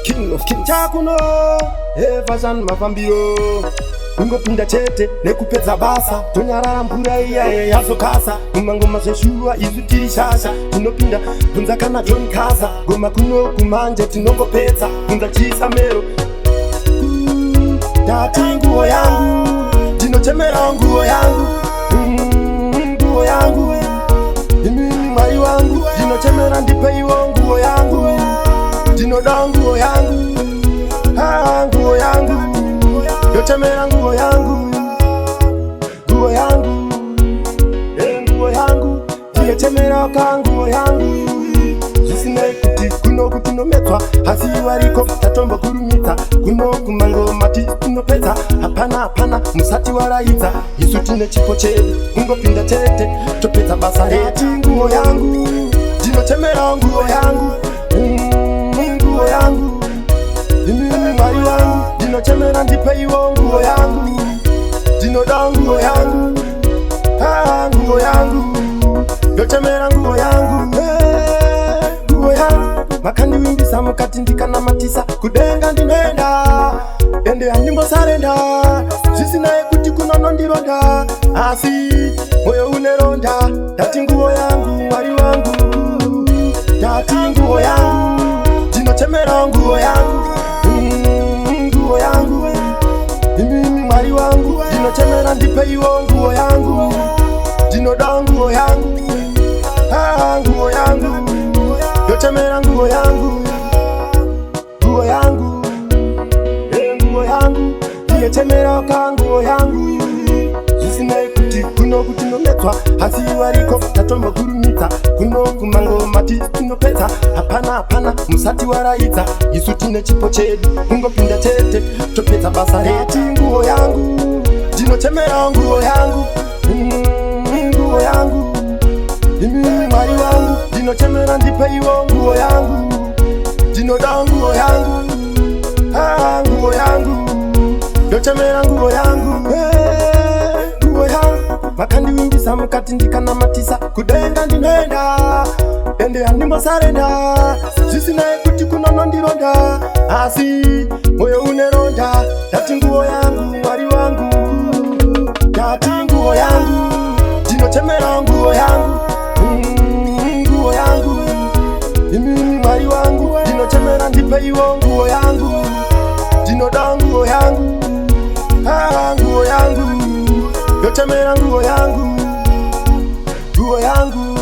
King of Kings chakuno Fashion mafambiro ungopinda chete nekupedza basa tonyarara mvura iya yazokasa mumangoma zveshuwa isu tiri shasha tinopinda kunza kana John Kasa goma kuno kumanje tinongopedza kunza chiisa mero tati nguo yangu tinochemera nguo yangu nguo yangu imini mwari wangu tinochemera ndipeiwo nguo yangu tinoda nguo yangu nguo yangu yochemera nguo yangu nguo yangu nguo yangu tinochemera ka nguo yangu zvisinei kuti kuno kutinometswa asi wariko tatombo kurumidza kuno kumangoma tinopedza hapana musati waraidza isu tine chipo chedu ungopinda chete topedza basa reti nguo yangu tinochemera nguo yangu nguo yangu imini mwari wangu ndinochemera ndipeiwo nguo yangu ndinoda nguo yangu nguo yangu yochemera nguo yangu nguo yangu makandiwimbisa mukati ndikanamatisa kudenga ndinoenda ende handimbosarenda zvisinei kuti kunonondironda asi moyo uneronda ndati nguo yangu mwari wangu ndati nguo yangu ndinochemera nguo yangu nguo yangu imini mwari wangu ndinochemera ndipeiwo nguo yangu ndinoda nguo yangu nguo yangu yochemera nguo yangu nguo yangu nguo yangu ndinochemera ka nguo yangu zvisinei kuti kuno kutinometswa asi wariko tatombo kurumidza kuno kumangoma tinopedza hapana musati waraidza isu tine chipo chedu ungopinda chete topedza basa reti nguo yangu ndinochemera nguo yangu nguo yangu imini mwari wangu ndinochemera ndipeiwo nguo yangu ndinoda nguo yangu nguo yangu yochemera nguo yangu nguo yangu makandiwimbisa mukati ndikanamatisa kudenga ndinoenda ende handimbosarenda zvisinei kuti kunonondironda asi moyo uneronda ndati nguo yangu mwari wangu ndati nguo yangu ndinochemera nguo yangu nguo yangu imini mwari wangu ndinochemera ndipeiwo nguo yangu ndinoda nguo yangu nguo yangu yochemera nguo yangu nguo yangu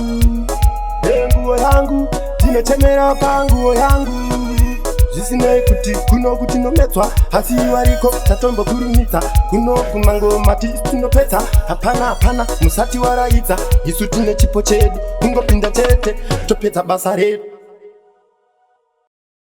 nguo yangu ndinochemera pa nguo yangu zvisinei kuti kuno kutinometswa asi wariko tatombo kurumidza kuno kumangoma tinopedza hapana musati waraidza isu tine chipo chedu ungopinda chete topedza basa redu